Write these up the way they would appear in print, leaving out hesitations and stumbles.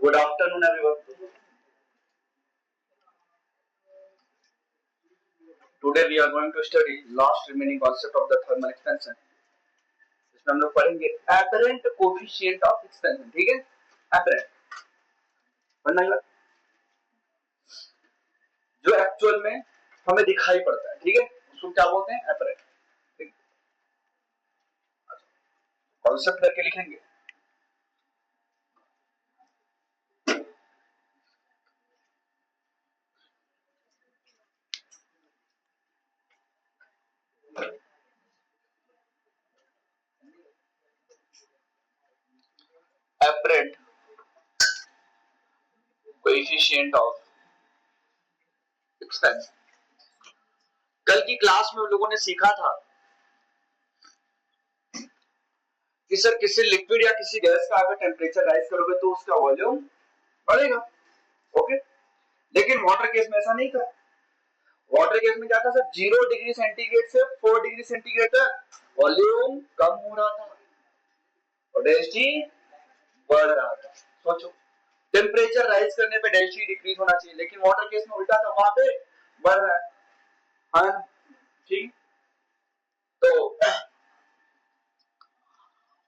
Good afternoon, everyone. Today we are going to study last remaining concept of the thermal expansion. इसमें हम लोग पढ़ेंगे apparent coefficient of expansion. ठीक है? Apparent. पढ़ना है जो एक्चुअल में हमें दिखाई पड़ता है. ठीक है? उसको क्या बोलते हैं? apparent. ठीक. कॉन्सेप्ट करके लिखेंगे. Apparent coefficient of expansion. कल की क्लास में हम लोगों ने सीखा था कि सर किसी लिक्विड या किसी गैस का अगर टेम्परेचर राइज करोगे तो उसका वॉल्यूम बढ़ेगा. ओके. लेकिन वाटर केस में ऐसा नहीं था. वाटर केस में क्या था सर, 0 डिग्री सेंटीग्रेड से 4 डिग्री सेंटीग्रेड तक वॉल्यूम कम हो रहा था और डेंसिटी बढ़ रहा था. सोचो, टेम्परेचर राइज करने पे डेंसिटी डिक्रीज होना चाहिए, लेकिन वाटर केस में उल्टा था, वहां पे बढ़ रहा है. हाँ ठीक. तो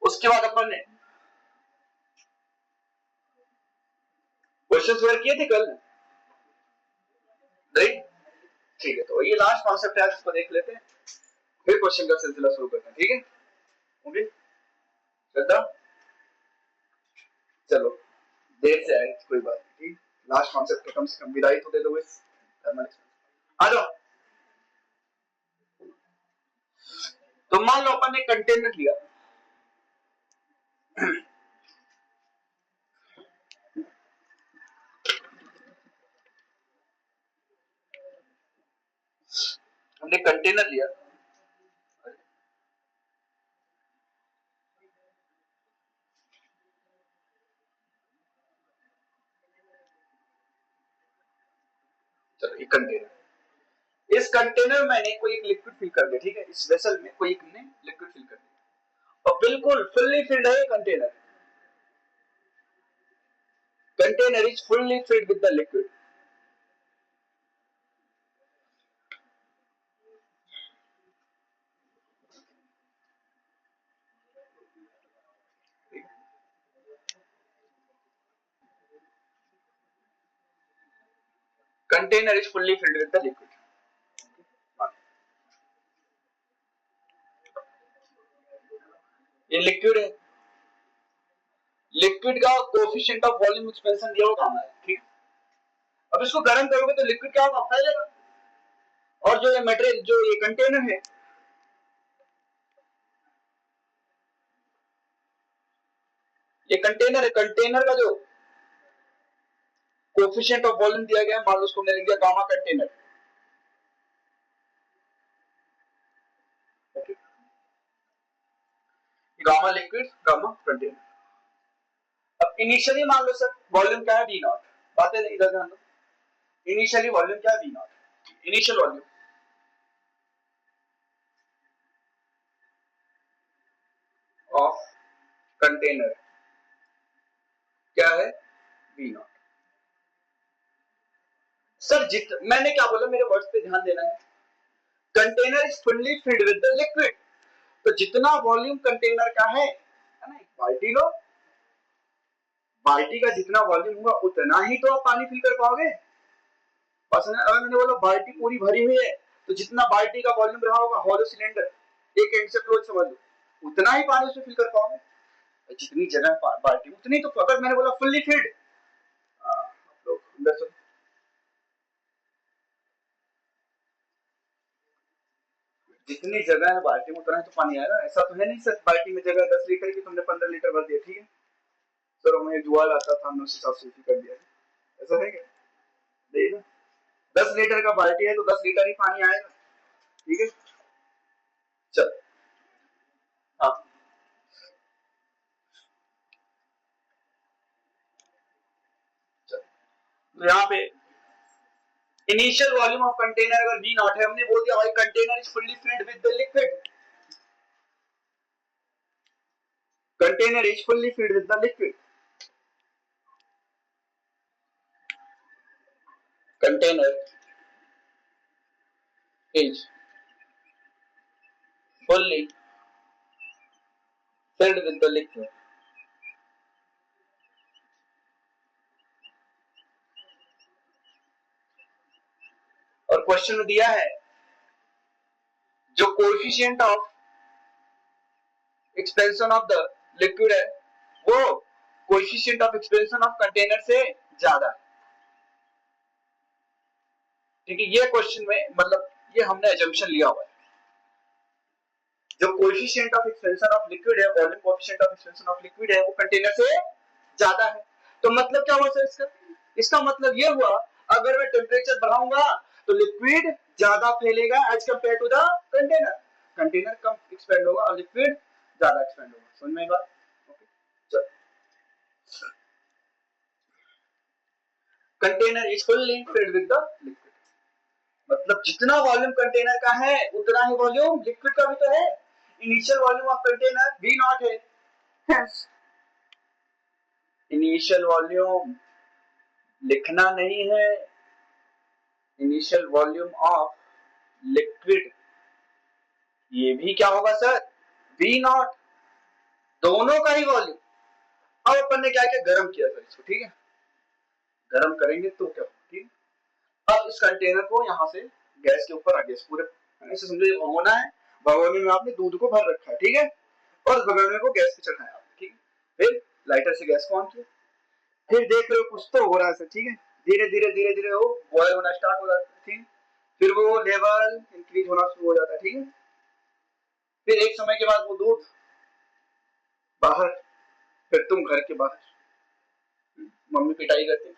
उसके बाद अपन ने क्वेश्चन सॉल्व किए थे कल, राइट. ठीक है, तो ये लास्ट कॉन्सेप्ट है, इसको देख लेते हैं, फिर क्वेश्चन का सिलसिला शुरू करते हैं. ठीक है. ओके श्रद्धा, चलो देर से आए कोई बात नहीं. लास्ट कॉन्सेप्ट कम से कम विदाई तो दे दो इस थर्मल एक्सपेंशन. आ जाओ. तो मान लो अपन ने कंटेनर लिया, हमने कंटेनर लिया, चलो एक कंटेनर, इस कंटेनर में मैंने कोई एक लिक्विड फिल कर दिया. ठीक है, इस वेसल में कोई एक ने लिक्विड फिल कर दिया और बिल्कुल फुल्ली फिल्ड है container. Container is fully filled with the liquid. Container is fully filled with the liquid. ये लिक्विड है, लिक्विड का कोएफिशिएंट ऑफ वॉल्यूम एक्सपेंशन दिया हुआ है. ठीक. अब इसको गर्म करोगे तो लिक्विड क्या होगा, फैलेगा. और जो ये मटेरियल, जो ये कंटेनर है, ये कंटेनर है, कंटेनर का जो कोएफिशिएंट ऑफ वॉल्यूम दिया गया है, मान लो उसको हमने लिख दिया gamma container. Gamma liquid, gamma container. अब इनिशियली मान लो सर वॉल्यूम क्या है, वी नॉट. बातें इधर ध्यान दो. इनिशियली वॉल्यूम क्या है, V naught. Initial volume of container क्या है, वी नॉट. सर मैंने क्या बोला, मेरे वर्ड्स पे ध्यान देना है. Container is fully filled with the liquid. तो जितना वॉल्यूम कंटेनर का है ना, एक बाल्टी लो, बाल्टी का जितना वॉल्यूम होगा उतना ही तो आप पानी फिल कर पाओगे. बस अगर मैंने बोला बाल्टी पूरी भरी हुई है, तो जितना बाल्टी का वॉल्यूम रहा होगा, हॉलो सिलेंडर एक एंड से क्लोज समझ लो, उतना ही पानी उसमें फिल कर पाओगे. जितनी जगह बाल्टी उतनी तो. अगर मैंने बोला फुल्ली फिल्ड, लोग अंदर चलो, जितनी जगह है बाल्टी में उतना ही तो पानी आएगा. ऐसा तो है नहीं सर बाल्टी में जगह 10 लीटर की, तुमने 15 लीटर भर दिया. ठीक है सर, हमें जुआल आता था, हमने उस हिसाब से कर दिया. ऐसा है क्या, देखना 10 लीटर का बाल्टी है तो 10 लीटर ही पानी आएगा. ठीक है चल. हाँ चल, तो यहाँ पे इनिशियल वॉल्यूम ऑफ कंटेनर अगर वी नॉट है, हमने बोल दिया भाई container is fully filled with the liquid. Container is fully filled with the liquid. container is fully filled with the liquid. और क्वेश्चन में दिया है जो coefficient of expansion of the liquid है वो coefficient of expansion of container से ज्यादा है। ठीक है, ये क्वेश्चन में मतलब ये हमने अजम्पशन लिया हुआ है, जो coefficient of expansion of liquid है, volume coefficient of expansion of liquid है, वो कंटेनर से ज्यादा है। तो मतलब क्या हुआ सर इसका मतलब ये हुआ अगर मैं टेम्परेचर बढ़ाऊंगा तो लिक्विड ज्यादा फैलेगा as compare to the container, container कम एक्सपेंड होगा और लिक्विड ज्यादा एक्सपेंड होगा। समझ में बात? चलो, container is fully filled with the liquid, मतलब जितना वॉल्यूम कंटेनर का है उतना ही वॉल्यूम लिक्विड का भी तो है। Initial volume of container V not है, इनिशियल वॉल्यूम लिखना नहीं है, इनिशियल वॉल्यूम ऑफ लिक्विड ये भी क्या होगा सर V नॉट, दोनों का ही वॉल्यूम। अब अपन ने क्या किया, गर्म किया सर इसको, ठीक है, गर्म करेंगे तो क्या होगा, ठीक है। अब इस कंटेनर को यहां से गैस के ऊपर रख दिया, पूरे ऐसे समझो ये भगोना है, भगोने में आपने दूध को भर रखा है, ठीक है, और भगोने को गैस पे चढ़ाया आपने, ठीक है, फिर लाइटर से गैस को ऑन किया, फिर देख रहे हो कुछ तो हो रहा है सर, ठीक है, धीरे धीरे धीरे धीरे वो बॉयल होना स्टार्ट हो जाता है, ठीक है, फिर वो लेवल इंक्रीज होना शुरू हो जाता है, ठीक है, फिर एक समय के बाद वो दूध बाहर, फिर तुम घर के बाहर, मम्मी पिटाई करती है,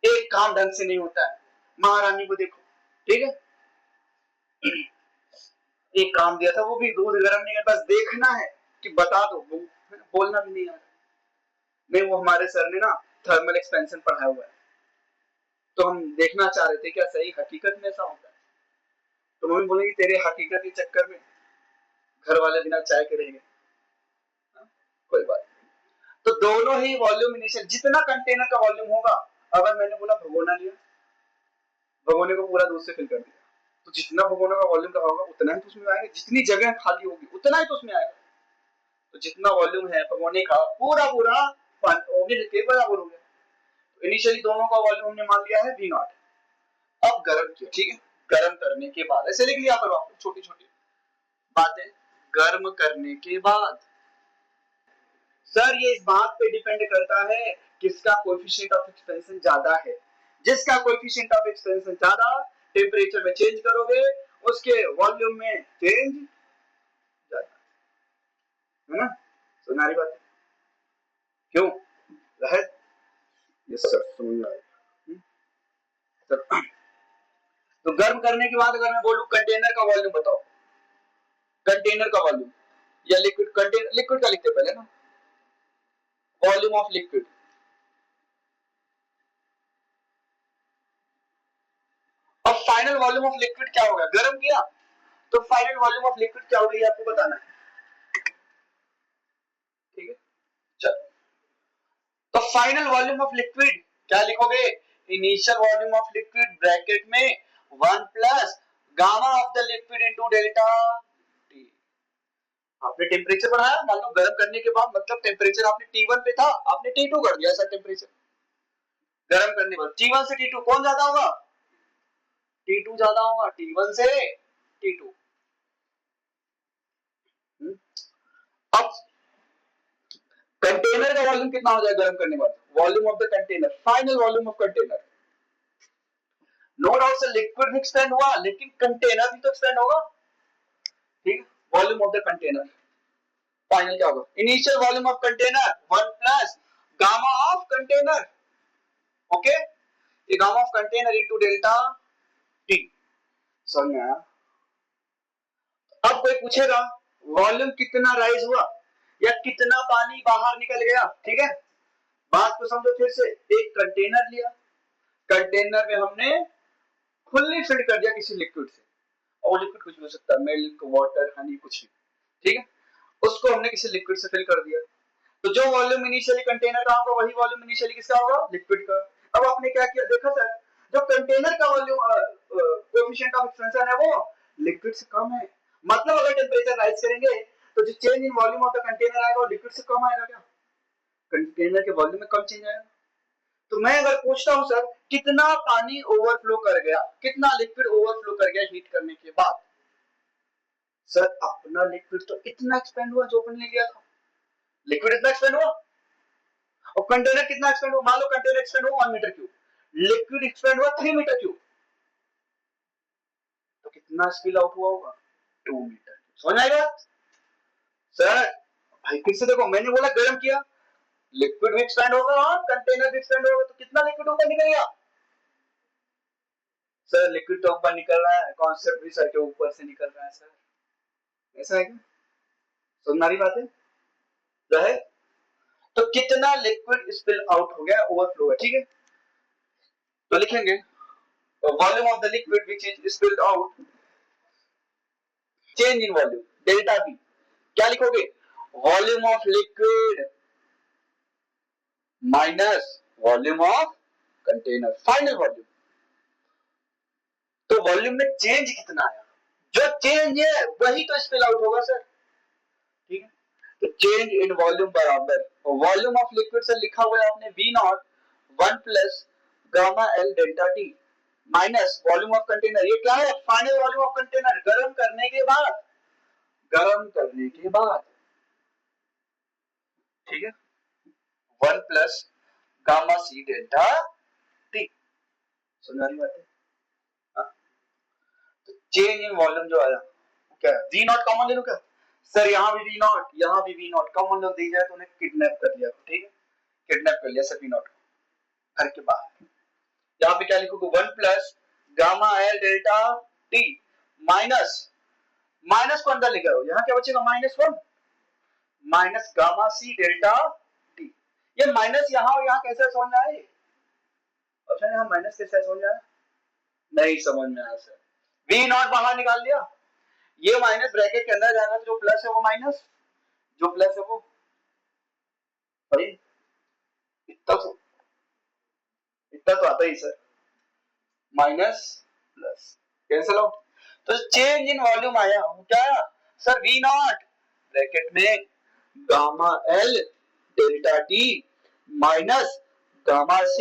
एक काम ढंग से नहीं होता है, महारानी को देखो, ठीक है, एक काम दिया था वो भी दूध गर्म नहीं है, बस देखना है कि बता दो, बोलना भी नहीं आ रहा। नहीं, वो हमारे सर ने ना थर्मल एक्सपेंशन पढ़ाया हुआ है, तो हम देखना चाह रहे थे क्या सही हकीकत में ऐसा होता है, तो मम्मी बोलेगी तेरे हकीकत के चक्कर में घर वाले बिना चाय के रहेंगे, कोई बात नहीं। तो दोनों ही वॉल्यूम इनिशियल, जितना कंटेनर का वॉल्यूम होगा, अगर मैंने बोला भगोना लिया, भगोने को पूरा दूध से फिल कर दिया, तो जितना भगोने का वॉल्यूम होगा उतना ही तो उसमें आएगा, जितनी जगह खाली होगी उतना ही तो उसमें आएगा, तो जितना वॉल्यूम है भगोने का पूरा पूरा मिल के बराबर हो गया। तो इनिशियली दोनों का वॉल्यूम हमने मान लिया है V नॉट। अब गर्म किया, ठीक है, गर्म करने के बाद ऐसे लिख लिया करो आप छोटी छोटी बातें, गर्म करने के बाद सर ये इस बात पे डिपेंड करता है किसका कोएफिशिएंट ऑफ एक्सपेंशन ज्यादा है, जिसका कोएफिशिएंट ऑफ एक्सपेंशन ज्यादा टेम्परेचर में चेंज करोगे उसके वॉल्यूम में चेंज ज्यादा, है ना, सुनारी बात क्यों रहे? यस सर, समझ आया। तो गर्म करने के बाद अगर मैं बोलूं कंटेनर का वॉल्यूम बताओ, कंटेनर का वॉल्यूम या लिक्विड, कंटेनर लिक्विड का लिखते पहले ना, वॉल्यूम ऑफ लिक्विड, अब फाइनल वॉल्यूम ऑफ लिक्विड क्या होगा, गर्म किया तो फाइनल वॉल्यूम ऑफ लिक्विड क्या होगा ये आपको बताना है, ठीक है। चलो, तो फाइनल वॉल्यूम ऑफ लिक्विड क्या लिखोगे, initial volume of liquid bracket में 1 plus gamma of the liquid into delta T. आपने टेम्परेचर बढ़ाया, मान लो गर्म करने के बाद, मतलब टेम्परेचर आपने T1 पे था, आपने T2 कर दिया, ऐसा टेम्परेचर गर्म करने के बाद T1 से T2 कौन ज्यादा होगा, T2 ज्यादा होगा T1 से T2। अब कंटेनर का वॉल्यूम कितना हो जाएगा गर्म करने के बाद, volume of the container, final volume of container, no doubt से लिक्विड भी एक्सपेंड हुआ लेकिन कंटेनर भी तो एक्सपेंड होगा, ठीक, volume of the container final क्या होगा, initial volume of container 1 plus gamma of container, okay, ये gamma of container into delta T. समझ में आया? अब कोई पूछेगा वॉल्यूम कितना राइज हुआ या कितना पानी बाहर निकल गया, ठीक है, बात को समझो फिर से, एक कंटेनर लिया, कंटेनर में हमने फुल्ली फिल कर दिया किसी लिक्विड से, और लिक्विड कुछ भी हो सकता है, मिल्क, वाटर, हनी, कुछ भी, ठीक है, उसको हमने किसी लिक्विड से फिल कर दिया, तो जो वॉल्यूम इनिशियली कंटेनर का होगा वही वॉल्यूम इनिशियली किसका होगा, लिक्विड का। अब आपने क्या किया, देखा सर जो कंटेनर का वॉल्यूम कोएफिशिएंट ऑफ एक्सपेंशन है वो लिक्विड से कम है। मतलब अगर टेम्परेचर राइज करेंगे तो जो change in volume of the container आएगा वो लिक्विड से कम आएगा क्या? कंटेनर के वॉल्यूम में कम चेंज आएगा। तो मैं अगर पूछता हूं सर कितना पानी ओवरफ्लो कर गया, कितना लिक्विड ओवरफ्लो कर गया हीट करने के बाद, सर अपना लिक्विड तो इतना एक्सपेंड हुआ जो अपन ने लिया था, लिक्विड इतना एक्सपेंड हुआ, और कंटेनर कितना एक्सपेंड हुआ? मान लो कंटेनर एक्सपेंड हुआ 1 मीटर क्यूब, लिक्विड एक्सपेंड हुआ 3 मीटर क्यूब, तो कितना स्पिल आउट हुआ होगा? 2 मीटर। समझ आएगा सर? भाई फिर से देखो, मैंने बोला गर्म किया, लिक्विड भी एक्सपेंड होगा और कंटेनर भी एक्सपेंड होगा, तो कितना लिक्विड ऊपर निकल गया? सर लिक्विड तो ऊपर निकल रहा है, कॉन्सेप्ट भी सर के ऊपर से निकल रहा है सर, ऐसा है क्या? सुनना रही बात है? तो कितना लिक्विड स्पिल आउट हो गया, ओवरफ्लो है, ठीक है? तो लिखेंगे volume of the liquid which is spilled out, change in volume delta V. क्या लिखोगे? Volume of liquid minus volume of container, final volume. तो वॉल्यूम में चेंज कितना आया, जो चेंज है वही तो स्पिल आउट होगा सर, ठीक है? तो चेंज इन वॉल्यूम बराबर वॉल्यूम ऑफ लिक्विड से लिखा हुआ है आपने V not 1 plus gamma L delta T minus volume of container, ये क्या है? फाइनल वॉल्यूम ऑफ कंटेनर गर्म करने के बाद, गर्म करने के बाद, ठीक है? 1 plus gamma C delta T। सुना रही बात है? चेंज इन वॉल्यूम जो आया क्या है? V नॉट कॉमन ले लो क्या सर? यहाँ भी V नॉट, यहाँ भी V नॉट, कॉमन लो दी जाए तो उन्हें किडनैप कर लिया, ठीक है? किडनैप कर लिया सर V नॉट को घर के बाहर। यहाँ पे क्या लिखोगे? 1 plus gamma L delta T minus, minus को अंदर लेकर आओ, यहाँ क्या बचेगा? -1 minus gamma C delta T। ये माइनस यहाँ और यहाँ कैसे समझ में आए? ऑप्शन यहाँ माइनस कैसे समझ में आया? नहीं समझ में आया सर। V नॉट बाहर निकाल लिया, ये माइनस ब्रैकेट के अंदर जाएगा, जो प्लस है वो माइनस, जो प्लस है वो, अरे इतना तो आता ही sir, minus plus cancel out. तो चेंज इन वॉल्यूम आया, क्या आया सर? V नॉट ब्रैकेट में gamma L delta T minus gamma C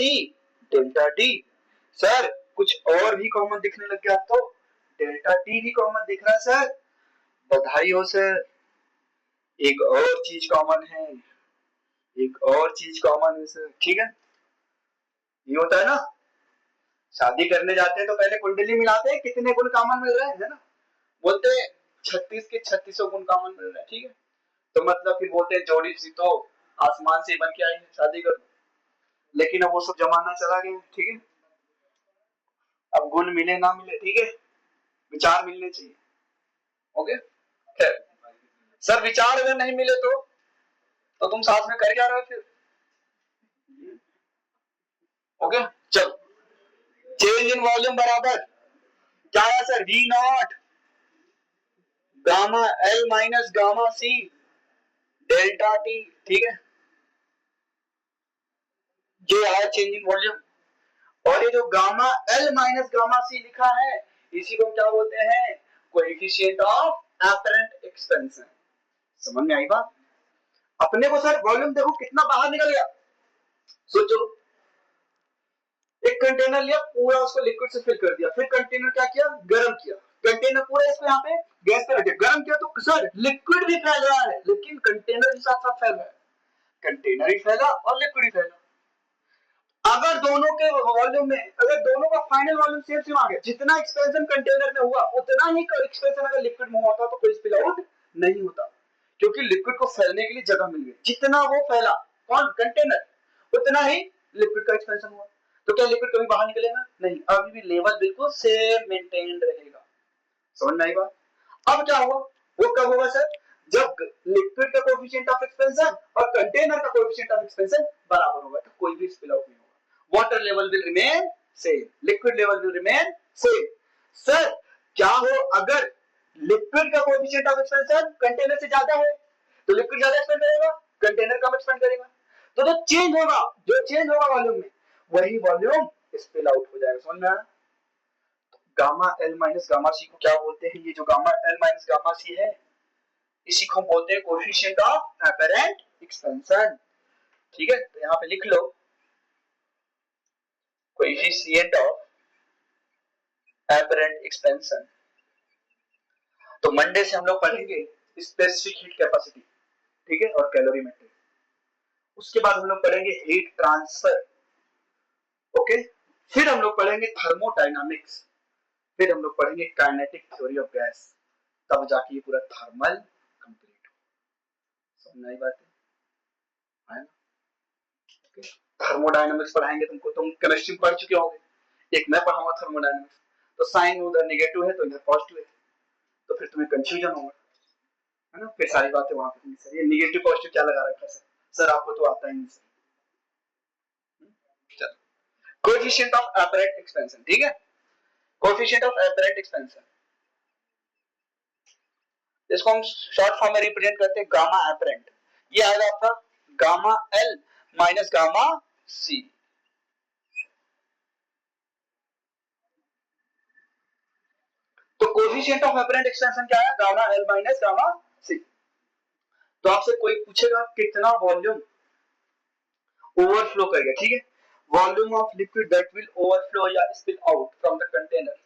delta T। Sir कुछ और भी कॉमन दिखने लग गया, तो डेल्टा T भी कॉमन दिख रहा है सर, बधाई हो सर। एक और चीज कॉमन है, एक और चीज कॉमन है सर, ठीक है? ये होता है ना, शादी करने जाते हैं तो पहले कुंडली मिलाते हैं, कितने गुण कॉमन मिल रहे हैं, है ना? बोलते हैं 36 के 36 गुण कॉमन मिल रहे हैं, ठीक है? तो मतलब फिर बोलते हैं जोड़ी सी तो आसमान से बन के आई है, शादी कर। लेकिन अब वो सब जमाना चला गया, ठीक है? अब गुण मिले ना मिले, ठीक है, विचार मिलने चाहिए, ओके? खैर सर विचार अगर नहीं मिले तो तुम साथ में कर क्या रहे हो फिर? ओके चल, चेंज इन वॉल्यूम बराबर क्या है sir? V not gamma L minus gamma C delta T, ठीक है? ये आया चेंज इन वॉल्यूम। और ये जो gamma L minus gamma C लिखा है, इसी को क्या बोलते हैं? Coefficient of apparent expansion. समझ में आई बात? अपने को सर वॉल्यूम देखो कितना बाहर निकल गया, सोचो एक कंटेनर लिया, पूरा उसको लिक्विड से फिल कर दिया, फिर कंटेनर क्या किया? गर्म किया, कंटेनर पूरा इसको यहाँ पे गैस पे रख दिया, गर्म किया, तो सर लिक्विड भी फैल रहा है, लेकिन कंटेनर के साथ साथ फैल रहा है, कंटेनर ही फैला और लिक्विड ही फैला। अगर दोनों के वॉल्यूम में, अगर दोनों का फाइनल वॉल्यूम सेम सेम आ गया, जितना एक्सपेंशन कंटेनर में हुआ उतना ही एक्सपेंशन अगर लिक्विड में होता तो कोई स्पिल आउट नहीं होता, क्योंकि लिक्विड को फैलने के लिए जगह मिल गई, जितना वो फैला कौन? कंटेनर, उतना ही लिक्विड का एक्सपेंशन हुआ। तो क्या लिक्विड कभी बाहर निकलेगा? नहीं, अभी भी लेवल बिल्कुल सेम मेंटेन्ड रहेगा। समझ में आई बात? अब क्या हुआ? वो कब होगा सर? जब लिक्विड का कोएफिशिएंट ऑफ एक्सपेंशन और कंटेनर का कोएफिशिएंट ऑफ एक्सपेंशन बराबर होगा, तो कोई भी स्पिल आउट नहीं होगा। Water level will remain same, liquid level will remain same. Sir क्या हो अगर लिक्विड का कोएफिशिएंट ऑफ एक्सपेंशन कंटेनर से ज्यादा है, तो लिक्विड ज्यादा एक्सपेंड करेगा, कंटेनर कम एक्सपेंड करेगा, तो जो चेंज होगा वॉल्यूम में, वही वॉल्यूम स्पिल आउट हो जाएगा। समझ में आया? गामा एल माइनस गामा सी को क्या बोलते हैं? ये जो गामा एल माइनस गामा सी है इसी को बोलते हैं कोएफिशिएंट ऑफ एपरेंट एक्सपेंशन। ठीक है, तो यहाँ पे लिख लो कोएफिशिएंट ऑफ एपरेंट एक्सपेंशन। तो मंडे से हम लोग पढ़ेंगे स्पेसिफिक हीट कैपेसिटी, ठीक है, और कैलोरीमेट्री। उसके बाद हम लोग पढ़ेंगे हीट ट्रांसफर, ओके। फिर हम लोग पढ़ेंगे थर्मोडायनामिक्स, फिर हम लोग पढ़ेंगे काइनेटिक थ्योरी ऑफ गैस। तब जाके ये पूरा थर्मल कंप्लीट हो। समझ आई बात है ना? थर्मोडायनामिक्स पढ़ाएंगे तुमको, तुम केमिस्ट्री पढ़ चुके होंगे, एक मैं पढ़ाऊंगा थर्मोडायनामिक्स। तो साइन उधर नेगेटिव है तो इधर पॉजिटिव है, तो फिर तुम्हें कंफ्यूजन होगा, है ना? फिर सारी बातें वहां पे, सर ये नेगेटिव पॉजिटिव क्या लगा रखा है सर? सर आपको तो आता ही नहीं सर। चलो, कोएफिशिएंट ऑफ एपरेंट एक्सपेंशन, ठीक है, कोएफिशिएंट ऑफ एपरेंट एक्सपेंशन, इसको हम शॉर्ट फॉर्म में रिप्रेजेंट करते हैं गामा एपरेंट। ये आएगा आपका गामा एल माइनस गामा सी। तो कोएफिशिएंट ऑफ एपरेंट एक्सपेंशन क्या है? गामा एल माइनस गामा सी। तो आपसे कोई पूछेगा कितना वॉल्यूम ओवरफ्लो करेगा, ठीक है, volume of liquid that will overflow या spill out from the container.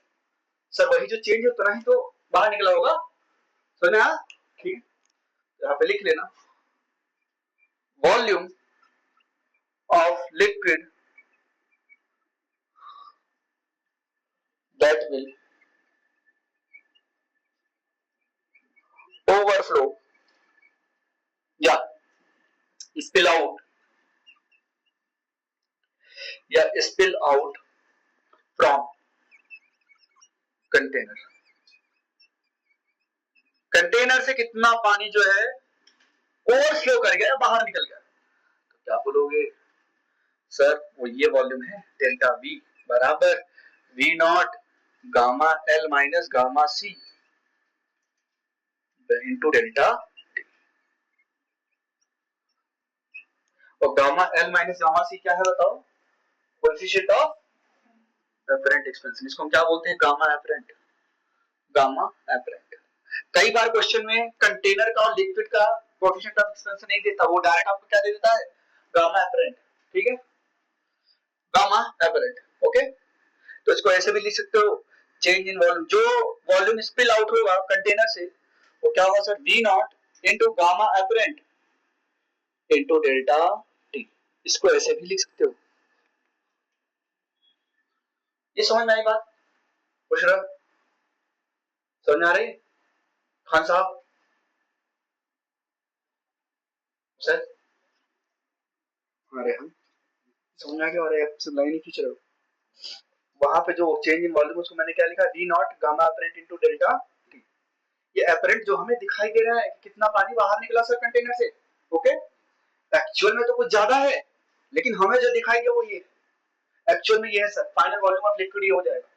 Sir वही जो चेंज है उतना ही तो बाहर निकला होगा, सुना? ठीक है, यहाँ पे लिख लेना volume of liquid that will overflow या spill out from container. Container से कितना पानी जो है ओवरफ्लो कर गया, बाहर निकल गया, तो क्या बोलोगे? सर वो ये वॉल्यूम है डेल्टा वी बराबर V naught gamma L minus gamma C into delta. और gamma L minus gamma C क्या है बताओ? Coefficient of apparent expansion. इसको हम क्या बोलते हैं? Gamma apparent, gamma apparent. कई बार क्वेश्चन में कंटेनर का और लिक्विड का कोएफिशिएंट ऑफ एक्सपेंशन नहीं देता, वो डायरेक्ट आपको क्या दे देता है? गामा एपरेंट, ठीक है, गामा एपरेंट, ओके। तो इसको ऐसे भी लिख सकते हो, चेंज इन वॉल्यूम, जो वॉल्यूम स्पिल आउट होगा कंटेनर से वो क्या होगा sir? V naught into gamma apparent into delta T. इसको ऐसे भी लिख सकते हो। ये समझ में आई बात? पूछ रहा, समझ में आ रही खान साहब? सर अरे हम समझ में आ गया, अरे लाइन ही खींच रहे हो। वहां पे जो चेंज इन वॉल्यूम उसको मैंने क्या लिखा? V naught gamma apparent into delta T. ये एपरेंट जो हमें दिखाई दे रहा है कि कितना पानी बाहर निकला सर कंटेनर से, ओके। एक्चुअल में तो कुछ ज्यादा है, लेकिन हमें जो दिखाई दिया वो ये एक्चुअल में ये है sir. Final volume of liquid ये हो जाएगा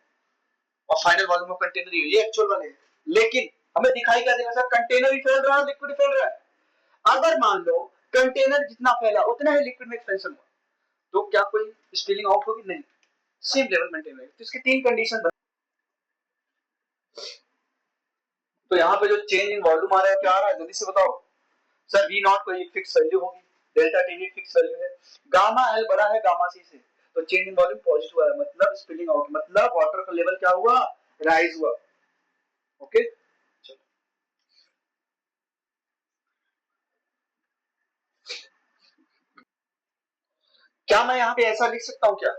और फाइनल वॉल्यूम ऑफ कंटेनर ये एक्चुअल वाले है। लेकिन हमें दिखाई क्या देगा सर? कंटेनर ही फैल रहा है, लिक्विड फैल रहा है। अगर मान लो कंटेनर जितना फैला उतना ही लिक्विड में एक्सपेंशन हुआ, तो क्या कोई स्पिलिंग आउट होगी? नहीं, सेम लेवल मेंटेन रहेगा। तो इसकी तीन कंडीशन। तो यहाँ पे जो चेंज इन वॉल्यूम आ रहा है क्या आ रहा है जल्दी से बताओ? सर वी नॉट कोई फिक्स वैल्यू होगी, डेल्टा टी भी फिक्स वैल्यू है, गामा एल बड़ा है गामा सी से, तो चेंज इन वॉल्यूम पॉजिटिव आया, मतलब स्पिलिंग आउट, मतलब वाटर का लेवल क्या हुआ? राइज हुआ, ओके। क्या मैं यहाँ पे ऐसा लिख सकता हूँ क्या?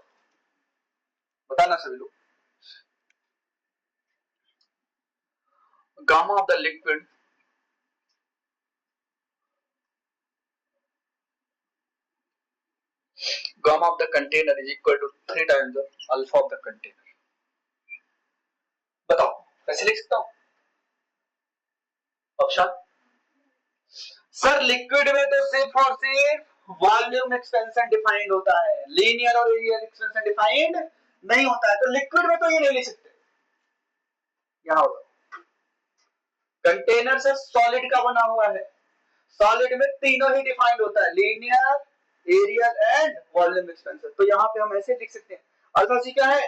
बताना सभी लोग। Gamma of the liquid gamma of the container is equal to 3 times the alpha of the container। बताओ कैसे लिख सकता हूं ऑप्शन? सर लिक्विड में तो सिर्फ और सिर्फ वॉल्यूम एक्सपेंशन डिफाइंड होता है, लीनियर और एरियल एक्सपेंशन डिफाइंड नहीं होता है, तो लिक्विड में तो ये नहीं लिख सकते। यहां होगा कंटेनर से सॉलिड का बना हुआ है, सॉलिड में तीनों ही डिफाइंड होता है, linear, areal and volume expansion. तो यहाँ पे हम ऐसे लिख सकते हैं अल्फा सी क्या है?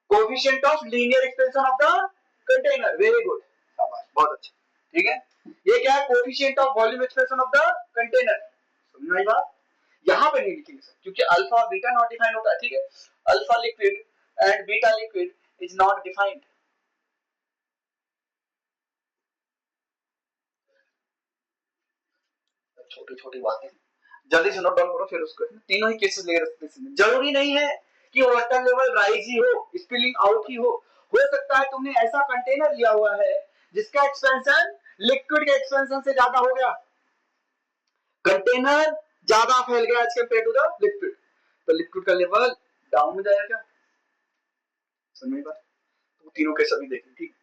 Coefficient of linear expansion of the container. Very good, शाबाश, बहुत अच्छा। ठीक है, ये क्या है? Coefficient of volume expansion of the container. समझ में आई बात? यहां पे नहीं लिखेंगे सर, क्योंकि अल्फा और बीटा नॉट डिफाइन होता है। ठीक है, alpha liquid and beta liquid is not defined. छोटी छोटी बातें जल्दी से नोट डाउन करो, फिर उसको तीनों ही केसेस ले रखते हैं। जरूरी नहीं है कि वाटर लेवल राइज ही हो, स्पिलिंग आउट ही हो सकता है तुमने ऐसा कंटेनर लिया हुआ है जिसका एक्सपेंशन लिक्विड के एक्सपेंशन से ज्यादा हो गया, कंटेनर ज्यादा फैल गया as compare to the liquid, तो लिक्विड का लेवल डाउन हो जाएगा क्या? समझ बात? तो तीनों के सभी देखें। ठीक,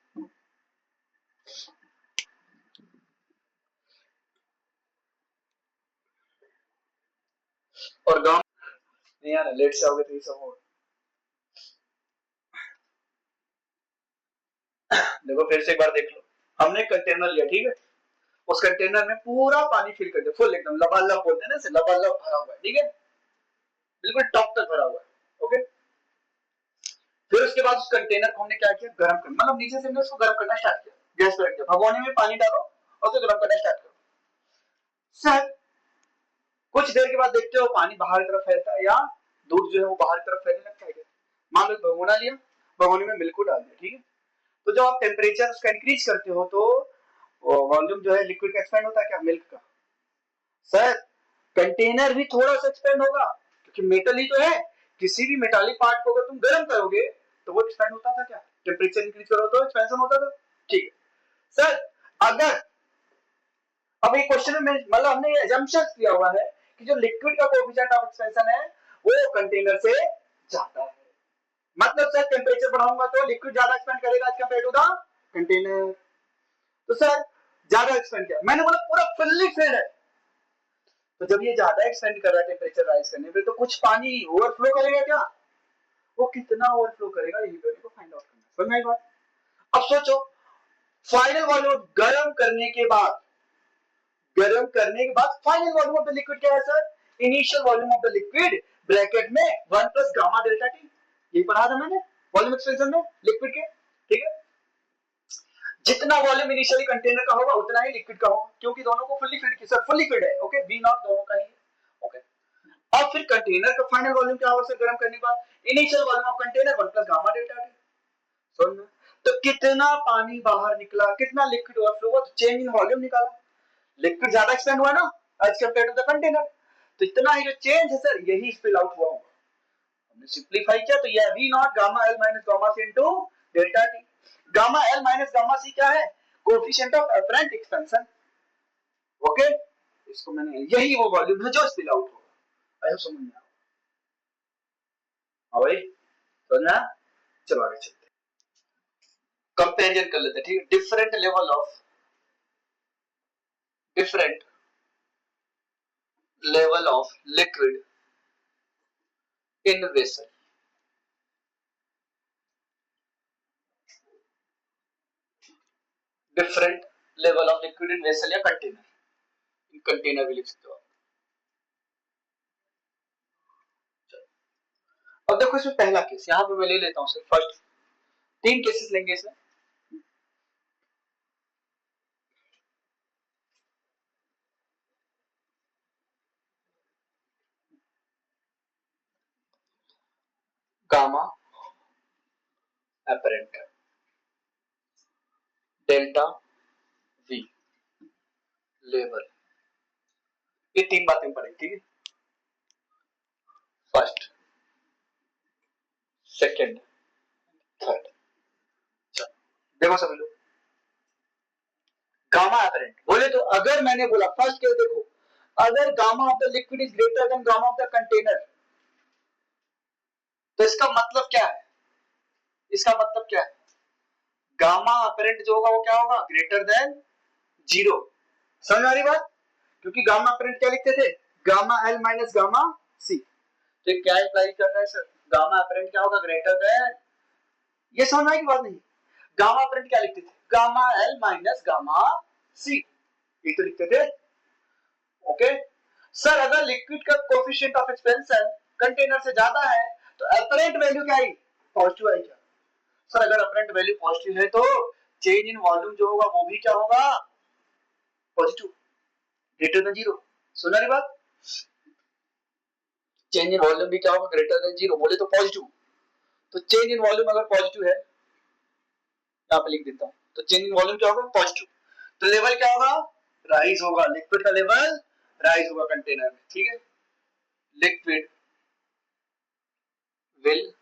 और गांव नहीं यार, लेट से आओगे तो ये सब होगा। देखो फिर से एक बार देख लो, हमने कंटेनर लिया, ठीक है, उस कंटेनर में पूरा पानी फिल कर दिया, फुल एकदम लबालब बोलते हैं ना, लबालब भरा हुआ है। ठीक है, बिल्कुल टॉप तक भरा हुआ है। ओके, फिर उसके बाद उस कंटेनर को हमने क्या किया? गर्म करना, मतलब नीचे से हमने उसको गर्म करना स्टार्ट किया, गैस पे रख दिया, भगोने में पानी डालो और फिर गर्म करना स्टार्ट करो। सर कुछ देर के बाद देखते हो पानी बाहर की तरफ फैलता है, या दूध जो है वो बाहर की तरफ फैलने लगता है। मान लो भगोना लिया, भगोने में मिल्क को डाल दिया, ठीक है, तो जब आप टेम्परेचर उसका इंक्रीज करते हो तो वॉल्यूम जो है लिक्विड का एक्सपेंड होता है क्या? मिल्क का। सर कंटेनर भी थोड़ा सा एक्सपेंड होगा, क्योंकि मेटल ही तो है, किसी भी मेटालिक पार्ट को अगर तुम गर्म करोगे तो वो एक्सपेंड होता था क्या? टेम्परेचर इंक्रीज करो तो एक्सपेंशन होता था। ठीक है सर, अगर अब ये क्वेश्चन में मतलब हमने ये अजम्पशन किया हुआ है कि जो लिक्विड का कोएफिशिएंट ऑफ एक्सपेंशन है वो कंटेनर से ज्यादा है, मतलब सर टेम्परेचर बढ़ाऊंगा तो लिक्विड ज्यादा एक्सपेंड करेगा as compare to the container. तो सर ज्यादा एक्सपेंड किया, मैंने बोला पूरा फुल्ली फिल्ड है, तो जब ये ज्यादा एक्सपेंड कर रहा है टेम्परेचर राइज करने पे, तो कुछ पानी ओवरफ्लो करेगा क्या? वो कितना ओवरफ्लो करेगा, यही को फाइंड आउट करना है। समझ में आई बात? अब सोचो, फाइनल वॉल्यूम गर्म करने के बाद, गर्म करने के बाद final volume of the liquid क्या है sir? Initial volume of the liquid bracket में 1 प्लस गामा डेल्टा टी, यही पढ़ा था मैंने वॉल्यूम एक्सपेंशन में लिक्विड के। ठीक है, जितना वॉल्यूम इनिशियली कंटेनर का होगा उतना ही लिक्विड का होगा, क्योंकि दोनों को fully filled sir fully filled है। ओके, वी नॉट दोनों का ही। ओके, अब फिर कंटेनर का फाइनल वॉल्यूम क्या होगा सर गर्म करने के बाद? Initial volume of container 1 plus gamma delta T. समझ में? तो कितना पानी बाहर निकला, कितना लिक्विड ओवरफ्लो हुआ, तो चेंज इन वॉल्यूम निकाला, लिक्विड ज्यादा एक्सपेंड हुआ ना as compare to the container, तो इतना ही जो चेंज है सर यही स्पिल आउट हुआ होगा। हमने सिंपलीफाई किया तो ये v not gamma l minus gamma c into delta t। Gamma l minus gamma c क्या है? Coefficient of apparent expansion. Okay, इसको मैंने, यही वो वॉल्यूम है जो स्पिल आउट होगा। आई समझ में आ? हां भाई, समझना? चलो आगे चलते हैं, कंपैरिजन कर लेते हैं। ठीक है, different level of, different level of liquid in vessel. Different level of liquid in vessel या कंटेनर, इन कंटेनर भी लिख सकते हो आप। अब देखो इसमें पहला केस, यहां पे मैं ले लेता हूं सिर्फ फर्स्ट, 3 केसेस लेंगे इसमें। Gamma apparent, delta we level, ये 3 बातें पढ़ेंगे। ठीक है, फर्स्ट, सेकंड, थर्ड। देखो सभी लोग, गामा एपरेंट बोले तो अगर मैंने बोला फर्स्ट केस देखो, अगर gamma of the liquid is greater than gamma of the container, तो इसका मतलब क्या है? इसका मतलब क्या है? गामा अपरेंट जो होगा वो क्या होगा? Greater than 0। समझ आ रही बात? क्योंकि गामा अपरेंट क्या लिखते थे? गामा एल माइनस गामा सी, तो क्या इंप्लाई कर रहा है सर? गामा अपरेंट क्या होगा? ग्रेटर देन, ये समझ आएगी बात? नहीं, गामा अपरेंट क्या लिखते थे? गामा एल माइनस गामा सी, ये तो लिखते थे। ओके सर, अगर लिक्विड का कोएफिशिएंट ऑफ एक्सपेंशन कंटेनर से ज्यादा है तो अपरेंट वैल्यू क्या आई, पॉजिटिव आई क्या सर? अगर अपरेंट वैल्यू पॉजिटिव है तो चेंज इन वॉल्यूम जो होगा वो भी क्या होगा, पॉजिटिव, ग्रेटर देन जीरो। सुना रही बात? चेंज इन वॉल्यूम भी क्या होगा, ग्रेटर देन जीरो, बोले तो पॉजिटिव। तो चेंज इन वॉल्यूम अगर पॉजिटिव है, यहाँ पे लिख देता हूँ, तो चेंज इन वॉल्यूम क्या होगा, पॉजिटिव। तो लेवल क्या होगा, राइज होगा, लिक्विड का लेवल राइज होगा कंटेनर में, ठीक है। Liquid will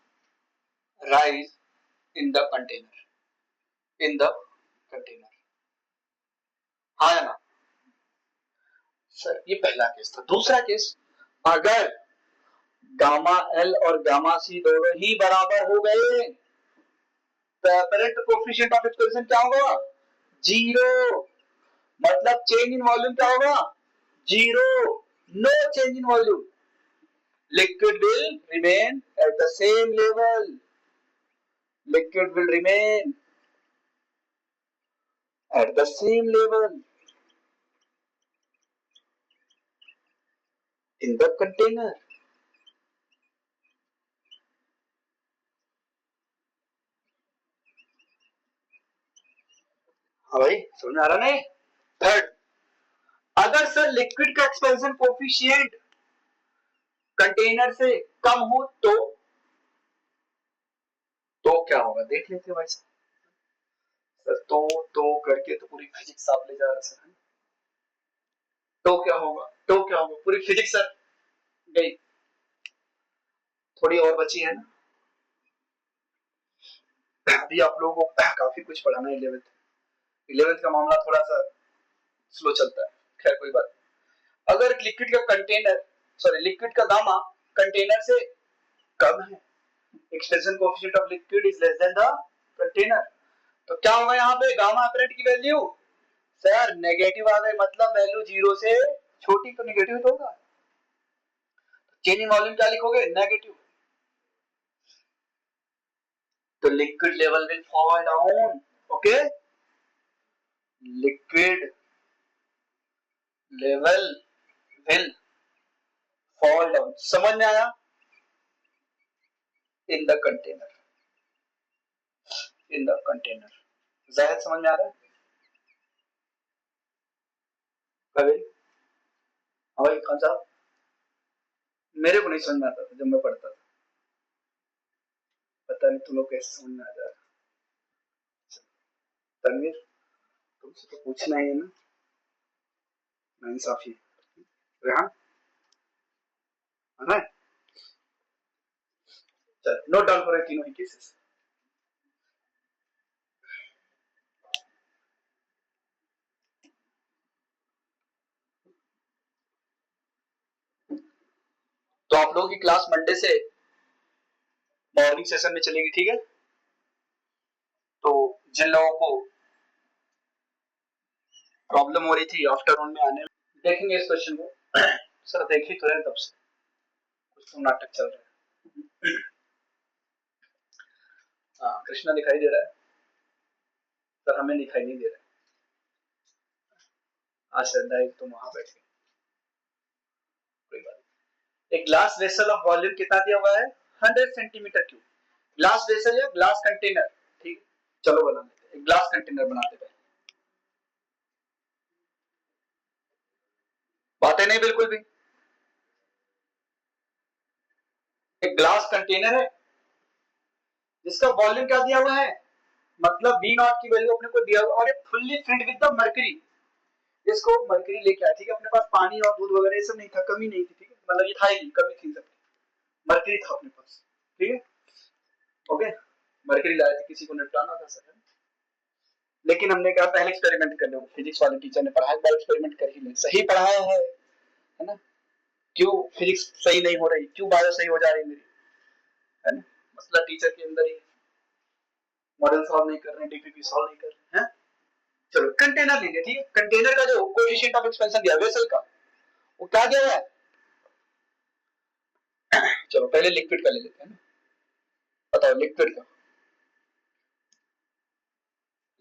rise in the container, in the container, हाँ या ना सर? ये पहला केस था। दूसरा केस, अगर गामा एल और गामा सी दोनों ही बराबर हो गए तो अपरेंट कोएफिशिएंट ऑफ एक्सपेंशन क्या होगा, जीरो। मतलब चेंज इन वॉल्यूम क्या होगा, zero, no change in volume, liquid will remain at the same level, liquid will remain at the same level in the container। हाँ भाई, समझ आ रहा नहीं? थर्ड, अगर सर लिक्विड का एक्सपेंशन कोफिशिएंट कंटेनर से कम हो तो क्या होगा, देख लेते हैं भाई सर। तो करके तो पूरी फिजिक्स आप ले जा रहे सर। तो क्या होगा, तो क्या होगा, पूरी फिजिक्स सर गई, थोड़ी और बची है ना। अभी आप लोगों को काफी कुछ पढ़ाना है। 11th का मामला थोड़ा सा स्लो चलता है, खैर कोई बात। अगर लिक्विड का कंटेनर, सॉरी लिक्विड का गामा कंटेनर से कम है, expansion coefficient of liquid is less than the container, तो क्या होगा यहाँ पे, गामा अपरेंट की वैल्यू सर नेगेटिव आ गई, मतलब वैल्यू जीरो से छोटी, तो नेगेटिव तो होगा। चेंज इन वॉल्यूम क्या लिखोगे, नेगेटिव। तो liquid level will fall down, okay, liquid level will fall down, समझ में आया, इन the container, in the container, जाहिर समझ में आ रहा है? कभी हाँ भाई खान साहब, मेरे को नहीं समझ में आता था जब मैं पढ़ता था, पता नहीं तुम लोग कैसे समझ में आ जा रहा। तनवीर, तुमसे तो पूछना ही है ना, नाइंसाफी। रेहान, है ना? चल नोट डाउन करो तीनों ही केसेस। तो आप लोगों की क्लास मंडे से मॉर्निंग सेशन में चलेगी, ठीक है। तो जिन लोगों को प्रॉब्लम हो रही थी आफ्टरनून में आने में, देखेंगे इस क्वेश्चन को। सर देखिए तो है तब से कुछ तो नाटक चल रहा है। हाँ कृष्णा दिखाई दे रहा है सर, हमें दिखाई नहीं दे रहा है। आज श्रद्धा एक तो वहां बैठे, कोई बात नहीं। एक ग्लास वेसल ऑफ वॉल्यूम कितना दिया हुआ है, 100 सेंटीमीटर क्यूब। ग्लास वेसल या ग्लास कंटेनर, ठीक, चलो बना लेते, एक ग्लास कंटेनर बनाते हैं। बातें नहीं बिल्कुल भी। एक ग्लास कंटेनर है जिसका वॉल्यूम क्या दिया हुआ है, मतलब V नॉट की वैल्यू अपने को दिया हुआ, और ये fully filled with the mercury. इसको मर्करी लेके आया, ठीक है, अपने पास पानी और दूध वगैरह ये सब नहीं था, कमी नहीं थी, ठीक है, मतलब ये था ही नहीं, कमी थी सबकी, मर्करी था अपने पास, ठीक है, ओके। मर्करी लाए थे, किसी को निपटाना था सर, लेकिन हमने कहा पहले एक्सपेरिमेंट कर लो, फिजिक्स वाले टीचर ने पढ़ाया, बार एक्सपेरिमेंट कर ही ले, सही पढ़ाया है ना। क्यों फिजिक्स सही नहीं हो रही, क्यों बायो सही हो जा रही मेरी, है ना, मसला टीचर के अंदर ही, मॉडल सॉल्व नहीं कर रहे हैं, डीपीपी सॉल्व नहीं कर रहे हैं। चलो कंटेनर लीजिए, ठीक है, कंटेनर का जो कोएफिशिएंट ऑफ एक्सपेंशन दिया वेसल का, वो क्या दिया है, चलो पहले लिक्विड का ले लेते हैं ना, बताओ लिक्विड का,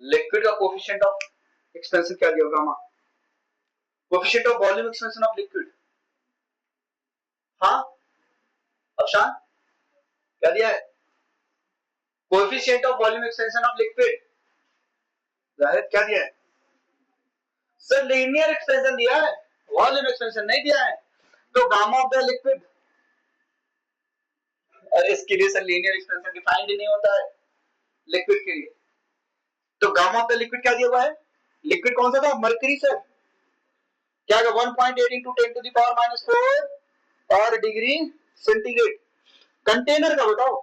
लिक्विड का कोएफिशिएंट ऑफ एक्सपेंशन क्या दिया होगा, coefficient of volume expansion of liquid, हाँ अफशान, क्या दिया है? Coefficient of volume expansion of liquid, जाहिर क्या दिया है सर? लीनियर एक्सपेंशन दिया है, वॉल्यूम एक्सपेंशन नहीं दिया है। तो गामा ऑफ द लिक्विड, इसके लिए सर लीनियर एक्सपेंशन डिफाइंड ही नहीं होता है लिक्विड के लिए। तो गामा ऑफ द लिक्विड क्या दिया हुआ है? लिक्विड कौन सा था? Mercury sir. क्या 1.8 इंटू 10 टू द पावर -4 पर डिग्री सेंटीग्रेड। कंटेनर का बताओ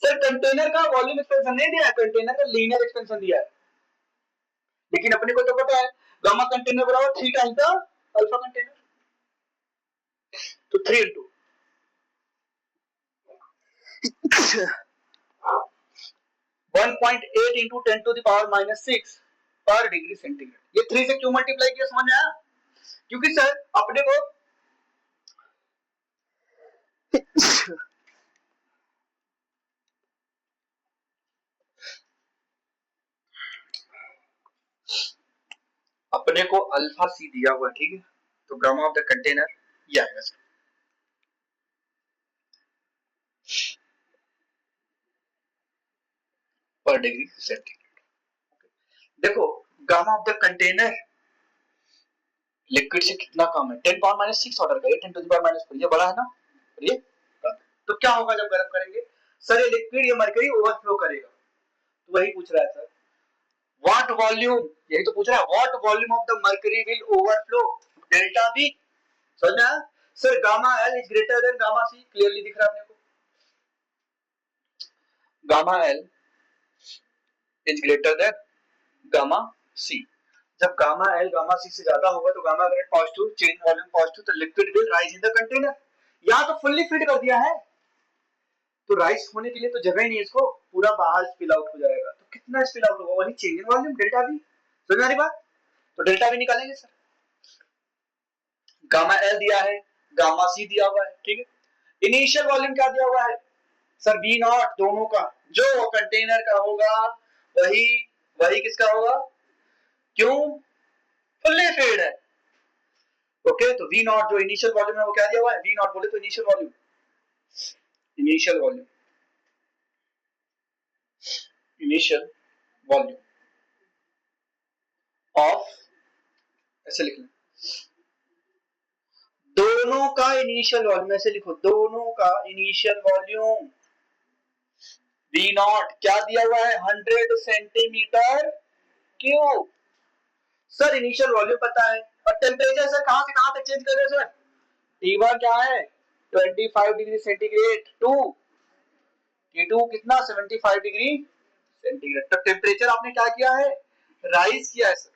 सर, कंटेनर का वॉल्यूम एक्सपेंशन नहीं दिया है, कंटेनर का लीनियर एक्सपेंशन दिया है। लेकिन अपने को तो पता है गामा कंटेनर बराबर 3 टाइम्स द अल्फा कंटेनर, तो 3 into 1.8 into 10 to the power -6 पर डिग्री सेंटीग्रेड। ये 3 से क्यों मल्टीप्लाई किया समझ में आया? क्योंकि सर अपने को अपने को अल्फा सी दिया हुआ, ठीक है, तो गामा ऑफ द कंटेनर ये आएगा सर। पर डिग्री सेंटीग्रेड। देखो gamma of the container liquid से कितना कम है, 10 पावर -6 ऑर्डर का, 10 टू द पावर -4, ये बड़ा है ना, ये तो क्या होगा जब गर्म करेंगे सर? ये लिक्विड ये मरकरी ओवरफ्लो करेगा। तो वही पूछ रहा है सर, व्हाट वॉल्यूम, यही तो पूछ रहा है, what volume of the mercury will overflow, delta V. समझ में आया sir? Gamma L is greater than gamma C, clearly दिख रहा है अपने को, gamma L is greater than gamma C. जब गामा एल गामा सी से ज्यादा होगा तो gamma grade positive, change volume positive, तो liquid will rise in the container. यहां तो फुल्ली फिट कर दिया है, तो राइज होने के लिए तो जगह ही नहीं है, इसको पूरा बाहर स्पिल आउट हो जाएगा। तो कितना स्पिल आउट होगा? वही change in volume delta V. समझ में आ रही बात? तो डेल्टा वी निकालेंगे सर। गामा एल दिया है, गामा सी दिया हुआ है, ठीक है। इनिशियल वॉल्यूम क्या दिया हुआ है सर? बी नॉट, दोनों का, जो कंटेनर का होगा वही वही किसका होगा? क्यों? फुल्ली फिल्ड है। ओके, तो वी नॉट जो इनिशियल वॉल्यूम है वो क्या दिया हुआ है? वी नॉट बोले तो initial volume, initial volume, initial volume of, ऐसे लिख लें, दोनों का इनिशियल वॉल्यूम, ऐसे लिखो, दोनों का इनिशियल वॉल्यूम वी नॉट क्या दिया हुआ है? 100 centimetre cube. Sir initial volume पता है, और टेम्परेचर सर कहां से कहां तक चेंज कर रहे हैं सर? T1 क्या है? 25 डिग्री सेंटीग्रेड टू T2 कितना? 75 डिग्री सेंटीग्रेड। तो टेम्परेचर आपने क्या किया है? राइज किया है सर।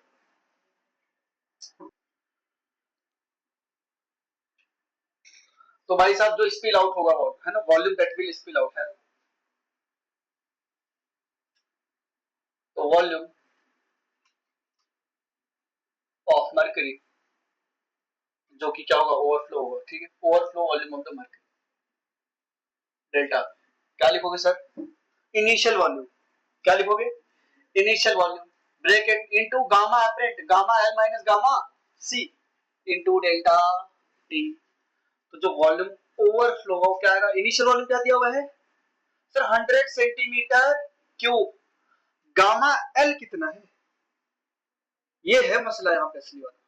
तो भाई साहब जो स्पिल आउट होगा है ना, volume that will spill out है, तो वॉल्यूम ऑफ मर्करी, जो कि क्या होगा? ओवरफ्लो होगा, ठीक है, overflow volume of the mercury, delta. क्या लिखोगे सर? इनिशियल वॉल्यूम, क्या लिखोगे? Initial volume bracket into gamma apparent, gamma L minus gamma C into delta T. तो जो वॉल्यूम ओवरफ्लो हो क्या आएगा? इनिशियल वॉल्यूम क्या दिया हुआ है sir? 100 centimetre cube. Gamma L कितना है? ये है मसला यहाँ पे असली वाला।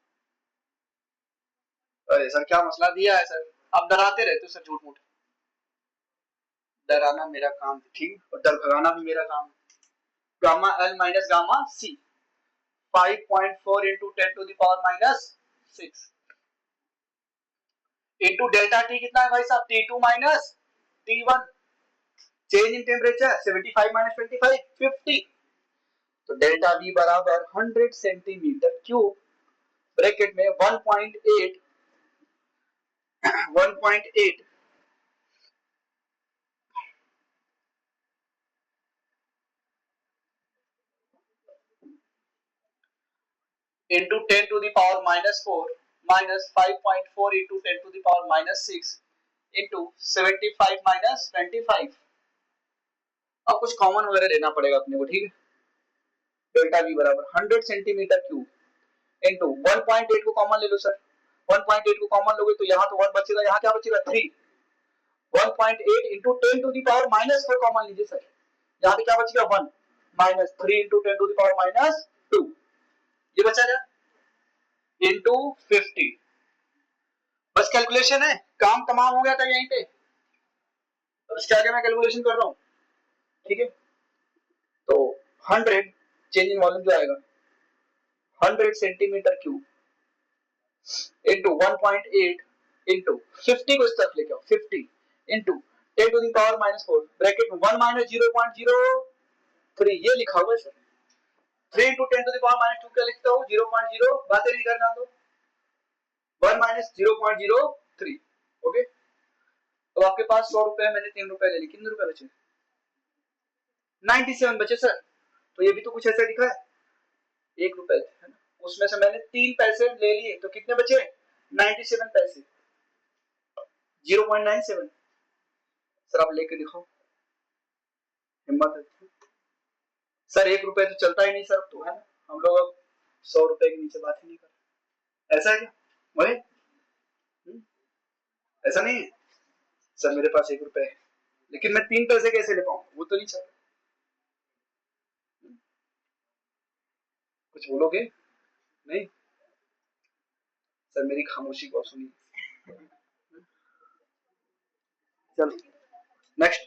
अरे सर क्या मसला दिया है सर? आप डराते रहते हो सर, झूठ मूठ। डराना मेरा काम है, ठीक, और डर भगाना भी मेरा काम है। Gamma L minus gamma C 5.4 into 10 to the power -6 into delta T कितना है भाई साहब? T2 minus T1, change in temperature 75 minus 25 50। तो डेल्टा वी बराबर 100 सेंटीमीटर क्यूब ब्रैकेट में 1.8 into 10 to the power -4 minus 5.4 into 10 to the power -6 into 75 minus 25। अब कुछ common वगैरह लेना पड़ेगा अपने को, ठीक है। डेल्टा वी बराबर 100 सेंटीमीटर क्यूब इंटू 1.8 को कॉमन ले लो सर, 1.8 को कॉमन लोगे तो यहाँ तो 1 बचेगा, यहाँ क्या बचेगा? 3। 1.8 into 10 to the power minus 4 common लीजिए सर, यहाँ पे क्या बच गया 1 minus 3 into 10 to the power minus 2, ये बचा क्या इंटू 50। बस कैलकुलेशन है, काम तमाम हो गया था यहीं पे। अब इसके आगे मैं कैलकुलेशन कर रहा हूँ, ठीक है। तो 100 चेंज इन वॉल्यूम जो आएगा 100 सेंटीमीटर क्यूब इंटू 1.8 इंटू 50 को इस तरफ लेके आओ 50 into 10 to the power minus 4 bracket में 1 माइनस 0.03 ये लिखा हुआ है sir. 3 into 10 to the power minus 2 क्या लिखता हूँ 0.0, बातें नहीं करना दो, 1 माइनस 0.03। ओके, तो आपके पास 100 रुपए, मैंने 3 रुपए ले ली, कितने रुपए बचे 97 बचे सर। तो ये भी तो कुछ ऐसा लिखा है 1 रुपए है ना, उसमें से मैंने 3 पैसे ले लिए तो कितने बचे 97 पैसे 0.97। सर आप लेके दिखाओ, हिम्मत है सर, 1 रुपए तो चलता ही नहीं सर तो है ना, हम लोग अब 100 रुपए के नीचे बात ही नहीं कर, ऐसा है क्या वही ऐसा नहीं है सर, मेरे पास 1 रुपए है लेकिन मैं 3 पैसे कैसे ले पाऊँ, वो तो नहीं चल रहा, कुछ बोलोगे नहीं सर, मेरी खामोशी को सुनिए। चलो नेक्स्ट,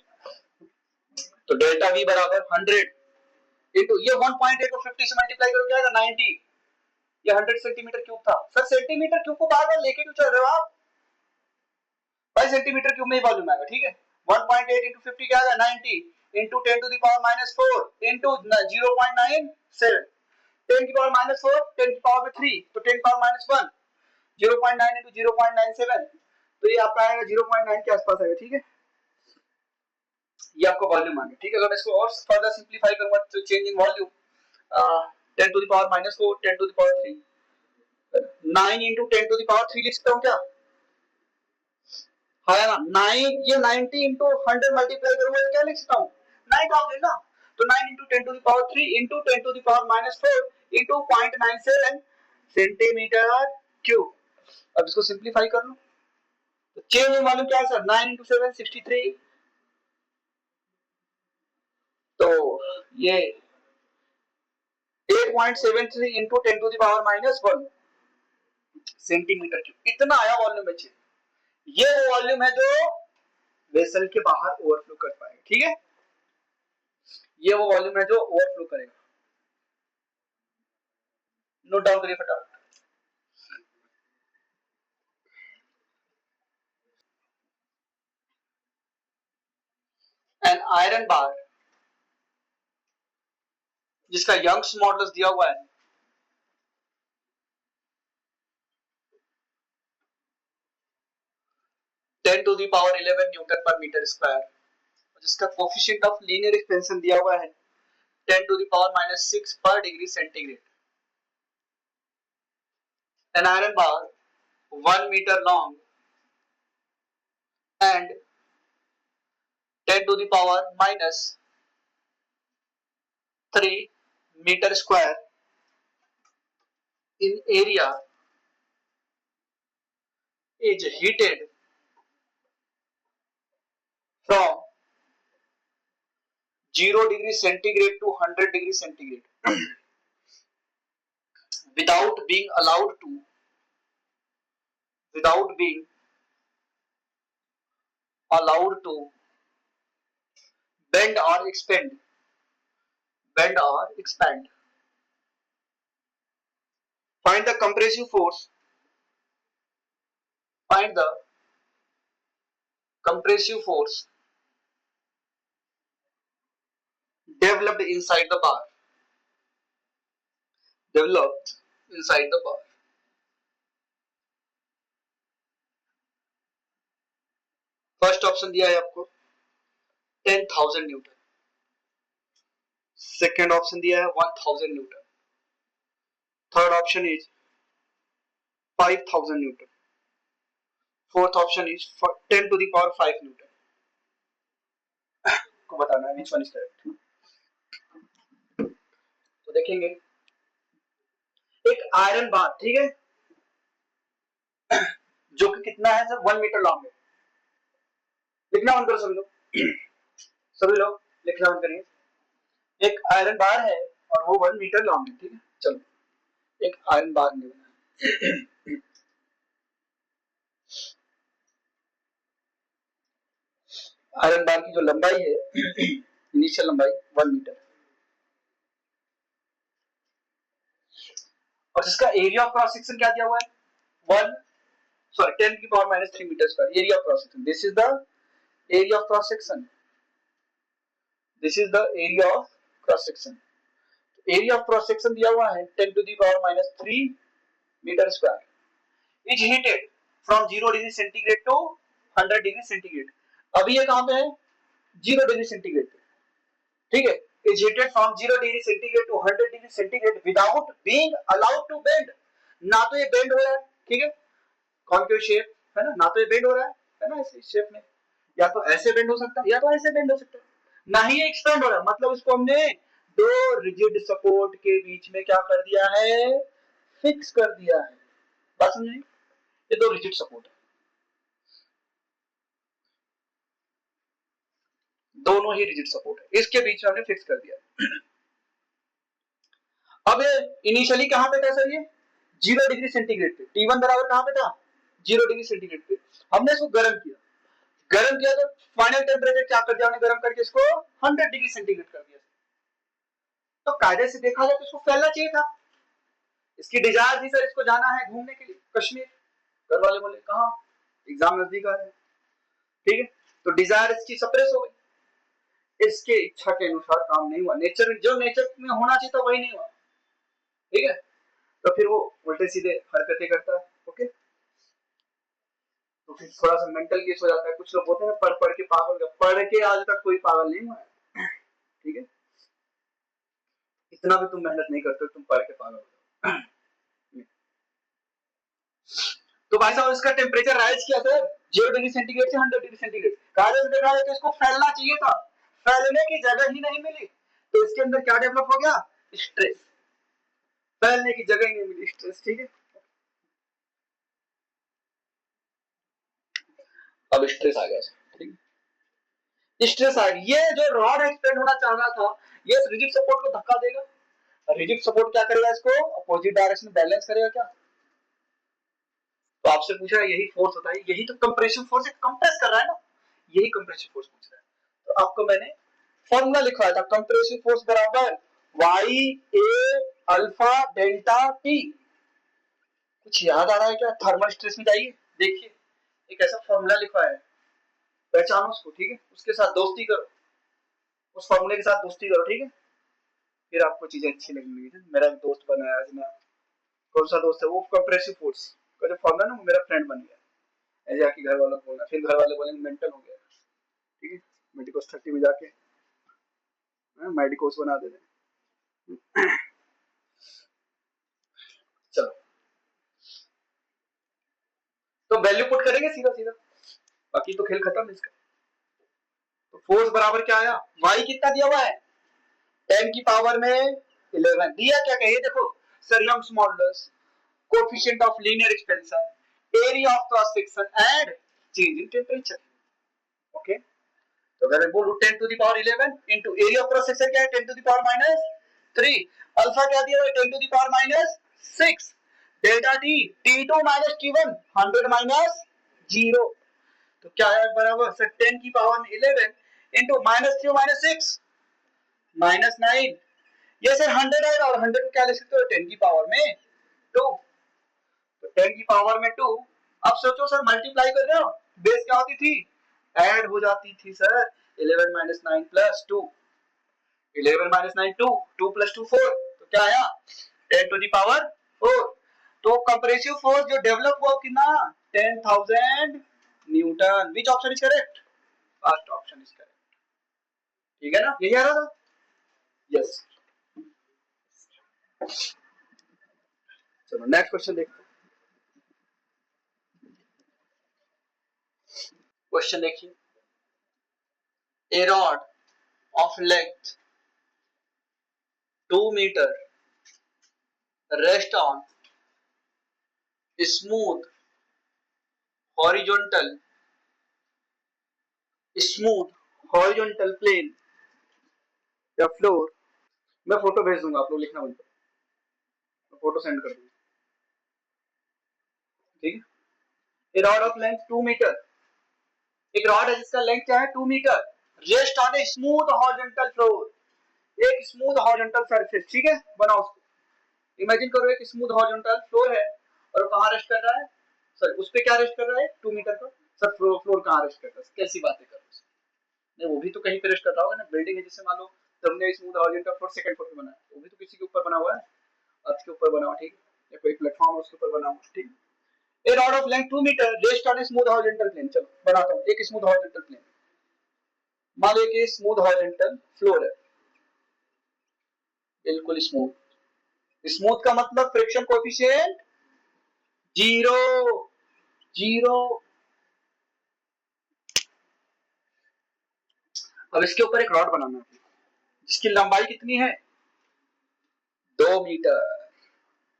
तो डेल्टा वी बराबर 100 इंटू ये 1.8 को 50 से मल्टीप्लाई करो क्या आएगा 90, ये 100 सेंटीमीटर क्यूब था सर। सेंटीमीटर क्यूब को बार बार लेके क्यों चल रहे हो आप भाई, सेंटीमीटर क्यूब में ही वॉल्यूम आएगा, ठीक है। 1.8 इंटू 50 क्या आएगा 90 into 10 to the power minus 4 into 0.97, 10 की पावर माइनस 4 10 की पावर में 3 तो 10 पावर माइनस 1, 0.9 इंटू 0.97 तो ये आपका आएगा 0.9 के आसपास आएगा, ठीक है। ये आपका वॉल्यूम आ गया, ठीक है। अगर मैं इसको और फर्दर सिंपलीफाई करूंगा तो change in volume 10 to the power minus 4 10 to the power 3 9 into 10 to the power 3 लिख सकता हूँ क्या, है ना 9, ये 90 इंटू 100 मल्टीप्लाई करूंगा तो क्या लिख सकता हूँ 9000 ना, तो 9 into 10 to the power 3 into 10 to the power minus 4 into 0.97 centimetre cube. अब इसको सिंपलीफाई कर लो तो चेंज इन वॉल्यूम क्या है सर 9 इंटू 7 63, तो ये 8.73 into 10 to the power minus 1 centimetre cube, इतना आया वॉल्यूम बच्चे। ये वो वॉल्यूम है जो वेसल के बाहर ओवरफ्लो कर पाएगा, ठीक है। ये वो वॉल्यूम है जो ओवरफ्लो करेगा, नोट डाउन करिए फटाफट। एन आयरन बार जिसका यंग्स मॉडुलस दिया हुआ है 10 टू द पावर 11 न्यूटन पर मीटर स्क्वायर, जिसका कोफिशिएंट ऑफ लीनियर एक्सपेंशन दिया हुआ है 10 टू द पावर माइनस 6 पर degree centigrade. An iron bar 1 metre long and 10 to the power minus 3 meter square in area is heated from 0 degree centigrade to 100 degree centigrade without being allowed to without being allowed to bend or expand. Find the compressive force. Find the compressive force developed inside the bar. Developed inside the bar. First option दिया है आपको 10,000 Newton, second option दिया है 1000 newton, third option is 5000 newton, fourth option is 10 to the power 5 newton. को बताना है which one is correct. तो देखेंगे एक आयरन बार, ठीक है, जो कि कितना है सर 1 मीटर लॉन्ग है, लिखना बंद करो सभी लोग, सभी लोग लिखना बंद करिए। एक आयरन बार है और वो 1 मीटर लॉन्ग है, ठीक है। चलो एक आयरन बार ने बनाया, आयरन बार की जो लंबाई है इनिशियल लंबाई 1 मीटर, और जिसका एरिया ऑफ क्रॉस सेक्शन क्या दिया हुआ है, 10 की power minus 3 metre square, area of cross section. This is the area of cross section, this is the area of cross section. Area of cross section दिया हुआ है 10 to the power minus 3 metre square. Is heated from 0 degree centigrade to 100 degree centigrade. अभी ये कहां पे है, 0 degree centigrade पे, ठीक है। Is heated from 0 degree centigrade to 100 degree centigrade without being allowed to bend. ना तो ये बेंड हो रहा है, ठीक है, कॉन्केव शेप है ना, ना तो ये बेंड हो रहा है ना ऐसे शेप में, या तो ऐसे बेंड हो सकता है या तो ऐसे बेंड हो सकता है, ना ही एक्सपेंड हो रहा है। मतलब इसको हमने दो रिजिड सपोर्ट के बीच में क्या कर दिया है, फिक्स कर दिया है। बात समझे, ये दो रिजिड सपोर्ट है, दोनों ही रिजिड सपोर्ट है, इसके बीच में हमने फिक्स कर दिया। अब इनिशियली कहां पे था सर, ये 0 डिग्री सेंटीग्रेड पे, T1 बराबर कहां पे था, 0 डिग्री सेंटीग्रेड पे। हमने इसको गर्म किया, गर्म किया तो फाइनल टेम्परेचर क्या कर दिया हमने, गर्म करके इसको 100 डिग्री सेंटीग्रेड कर दिया। तो कायदे से देखा जाए तो इसको फैलना चाहिए था। इसकी डिजायर थी सर इसको जाना है घूमने के लिए कश्मीर, घर वाले बोले कहा, एग्जाम नजदीक आ रहा है, ठीक है, तो डिजायर इसकी सप्रेस हो गई, इसके इच्छा के अनुसार काम नहीं हुआ, नेचर जो नेचर में होना चाहिए था वही नहीं हुआ, ठीक है। तो फिर वो उल्टे सीधे हरकतें करता है, ओके। तो फिर थोड़ा सा मेंटल केस हो जाता है। कुछ लोग होते हैं पढ़ पढ़ के पागल, पढ़ के आज तक कोई पागल नहीं हुआ है, ठीक है। इतना भी तुम मेहनत नहीं करते, तुम पढ़ के पागल हो। तो भाई साहब इसका टेम्परेचर राइज किया सर 0 डिग्री सेंटीग्रेड से 100 डिग्री सेंटीग्रेड, कागज में देखा जाए तो इसको फैलना चाहिए था, फैलने की जगह ही नहीं मिली, तो इसके अंदर क्या डेवलप हो गया, स्ट्रेस, फैलने की जगह ही नहीं मिली, स्ट्रेस, ठीक है। अब स्ट्रेस आ गया, ठीक है, स्ट्रेस आ गया। ये जो रॉड एक्सपेंड होना चाह रहा था, ये रिजिड सपोर्ट को धक्का देगा, रिजिड सपोर्ट क्या करेगा, इसको अपोजिट डायरेक्शन में बैलेंस करेगा क्या। तो आपसे पूछा यही फोर्स होता है, यही तो कंप्रेसिव फोर्स है, कंप्रेस कर रहा है ना, यही कंप्रेसिव फोर्स पूछ रहा है। तो आपको मैंने फॉर्मूला लिखवाया था, कंप्रेसिव फोर्स बराबर वाई ए अल्फा डेल्टा टी। कुछ याद आ रहा है क्या, थर्मल स्ट्रेस में जाइए देखिए, एक ऐसा फॉर्मूला लिखवाया है, पहचानो उसको, ठीक है, उसके साथ दोस्ती करो, उस फॉर्मूले के साथ दोस्ती करो, ठीक है, फिर आपको चीजें अच्छी लगेंगी। मेरा एक दोस्त बनाया आज ना, कौन सा दोस्त है वो, कंप्रेसिव फोर्स का जो फॉर्मूला ना, वो मेरा फ्रेंड बन गया। ऐसे आके घर वालों को बोलना, फिर घर वाले बोलेंगे मेंटल हो गया, ठीक है, मेडिकोस 30 में जाके मेडिकोस बना दे रहे। चलो तो वैल्यू पुट करेंगे सीधा सीधा, बाकी तो खेल खत्म है इसका। तो फोर्स बराबर क्या आया, वाई कितना दिया हुआ है, 10 की पावर में 11 दिया, क्या कहिए देखो sir, Young's modulus, coefficient of linear expansion, area of cross section and change in temperature, okay. तो अगर मैं बोलूं 10 to the power 11 into area of cross section क्या है 10 to the power minus 3, alpha क्या दिया है 10 to the power minus 6, delta T T2 minus T1 100 minus 0, तो क्या है बराबर सर 10 की पावर में 11 इनटू माइनस 3 माइनस 6 माइनस 9, ये सर 100 आएगा, और 100 को क्या लिख सकते हो 10 की पावर में 2, तो 10 की पावर में 2। अब सोचो सर मल्टीप्लाई कर रहे हो, बेस क्या होती थी, ऐड हो जाती थी sir, 11 minus 9 plus 2, 11 minus 9 2, 2 plus 2 4, तो क्या आया 10 टू द पावर 4। तो कंप्रेसिव फोर्स जो डेवलप हुआ कितना 10,000 Newton. Which option is correct, first option is correct, ठीक है ना, यही आ रहा था, यस। चलो नेक्स्ट क्वेश्चन देखते हैं। क्वेश्चन देखिए, a rod of length 2 meter rest on smooth horizontal smooth horizontal plane या फ्लोर, मैं फोटो भेज दूंगा, आप लोग लिखना मत, फोटो सेंड कर दूंगा, ठीक है। A rod of length 2 metre, एक रॉड है जिसका लेंथ क्या है 2 metre, rest on a smooth horizontal floor, एक स्मूथ हॉरिजॉन्टल सरफेस, ठीक है। बनाओ उसको, इमेजिन करो एक स्मूथ हॉरिजॉन्टल फ्लोर है और कहां रेस्ट कर रहा है, सर उस पे क्या रेस्ट कर रहा है 2 मीटर का, सर फ्लोर कहां रेस्ट कर रहा है, कैसी बातें कर रहे हो, नहीं वो भी तो कहीं पे रेस्ट कर रहा होगा ना, बिल्डिंग है जैसे मान लो तुमने smooth horizontal floor second floor पे बनाया, वो भी तो किसी के ऊपर बना हुआ है, अर्थ के ऊपर बना हुआ, ठीक है, या कोई प्लेटफॉर्म है उसके ऊपर बना हुआ, ठीक है। A rod of length 2 metre rest on a smooth horizontal plane, चलो बनाता हूं एक स्मूथ हॉरिजॉन्टल प्लेन, मान लो कि स्मूथ हॉरिजॉन्टल फ्लोर है, बिल्कुल स्मूथ, स्मूथ का मतलब फ्रिक्शन कोएफिशिएंट जीरो, जीरो। अब इसके ऊपर एक रॉड बनाना है जिसकी लंबाई कितनी है 2 मीटर,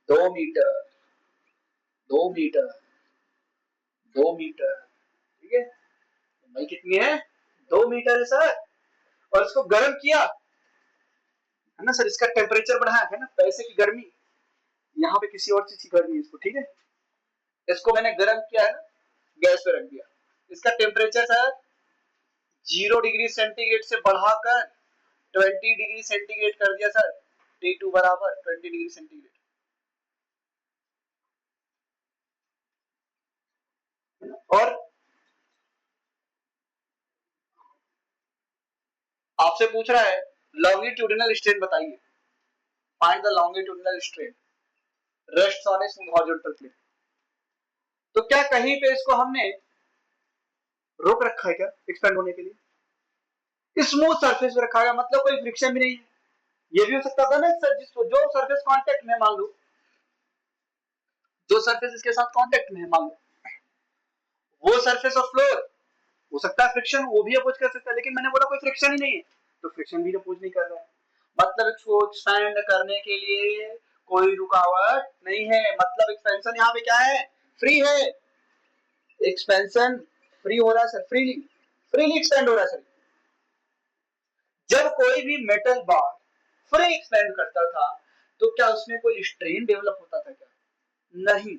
2 मीटर, 2 मीटर, 2 मीटर, ठीक है, लंबाई कितनी है 2 मीटर है सर, और इसको गर्म किया है ना सर, इसका टेम्परेचर बढ़ाया है ना, पैसे की गर्मी, यहाँ पे किसी और चीज की गर्मी है इसको, ठीक है, इसको मैंने गर्म किया है ना, गैस पे रख दिया, इसका टेम्परेचर सर 0 डिग्री सेंटीग्रेड से बढ़ाकर 20 डिग्री सेंटीग्रेड कर दिया सर, T2 बराबर 20 डिग्री सेंटीग्रेड। और आपसे पूछ रहा है लॉन्गिट्यूडिनल स्ट्रेन बताइए, find the longitudinal strain rest on a smooth horizontal plane, तो क्या कहीं पे इसको हमने रोक रखा है क्या एक्सपेंड होने के लिए, स्मूथ सरफेस पे रखा है, मतलब कोई फ्रिक्शन भी नहीं है, ये भी हो सकता था ना सर, जिसको जो सरफेस कांटेक्ट में, मान लो जो सरफेस इसके साथ कांटेक्ट में है, मान लो वो सरफेस ऑफ फ्लोर, हो सकता है फ्रिक्शन, वो भी अपोज कर सकता है, लेकिन मैंने बोला कोई फ्रिक्शन ही नहीं है, तो फ्रिक्शन भी अपोज नहीं कर रहा है, मतलब इसको एक्सपेंड करने के लिए कोई रुकावट नहीं है, मतलब एक्सपेंशन यहाँ पे क्या है फ्री है, एक्सपेंशन फ्री हो रहा है सर, फ्रीली, फ्रीली एक्सपेंड हो रहा है सर। जब कोई भी मेटल बार फ्री एक्सपेंड करता था तो क्या उसमें कोई स्ट्रेन डेवलप होता था क्या, नहीं,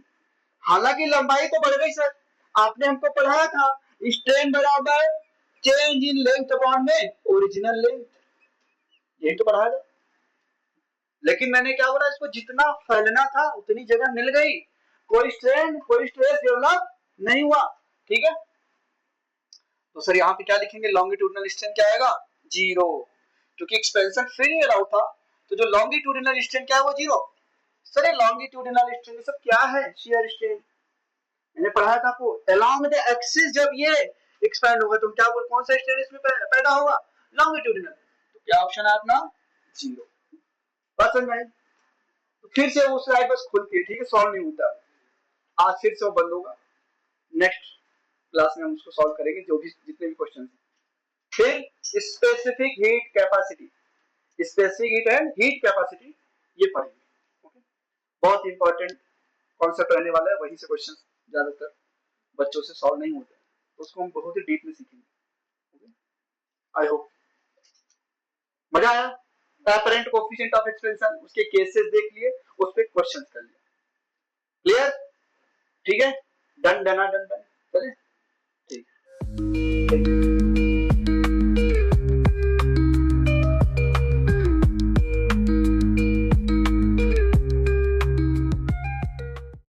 हालांकि लंबाई तो बढ़ गई सर, आपने हमको पढ़ाया था स्ट्रेन बराबर चेंज इन लेंथ अपॉन में ओरिजिनल लेंथ, यही तो पढ़ाया था, लेकिन मैंने क्या बोला, इसको जितना फैलना था उतनी जगह मिल गई, कोई स्ट्रेन कोई स्ट्रेस डेवलप नहीं हुआ, ठीक है। तो सर यहाँ पे क्या लिखेंगे, लॉन्गिट्यूडिनल स्ट्रेन क्या आएगा जीरो, क्योंकि एक्सपेंशन फ्री नहीं अलाउ था, तो जो लॉन्गिट्यूडिनल स्ट्रेन क्या है वो जीरो। सर ये लॉन्गिट्यूडिनल स्ट्रेन सब क्या है, शियर स्ट्रेन, मैंने पढ़ाया था आपको, अलोंग द एक्सिस जब ये एक्सपैंड होगा तो क्या बोल, कौन सा स्ट्रेन इसमें पैदा होगा लॉन्गिट्यूडिनल, तो क्या ऑप्शन है अपना जीरो, बात समझ में आई? तो फिर से वो स्लाइड बस खुलती है, ठीक है, सॉल्व नहीं होता, आज फिर से वो बंद होगा, नेक्स्ट क्लास में हम उसको सॉल्व करेंगे, जो भी जितने भी क्वेश्चन हैं। फिर specific heat capacity, specific heat and heat capacity ये पढ़ेंगे, ओके, बहुत इंपॉर्टेंट कॉन्सेप्ट रहने वाला है, वहीं से क्वेश्चन ज्यादातर बच्चों से सॉल्व नहीं होते, तो उसको हम बहुत ही डीप में सीखेंगे, आई होप मजा आया। एपरेंट कोएफिशिएंट ऑफ एक्सपेंशन, उसके केसेस देख लिए, उस पे क्वेश्चंस कर लिए, क्लियर, ठीक है, डन डन डन डन, चलिए ठीक है।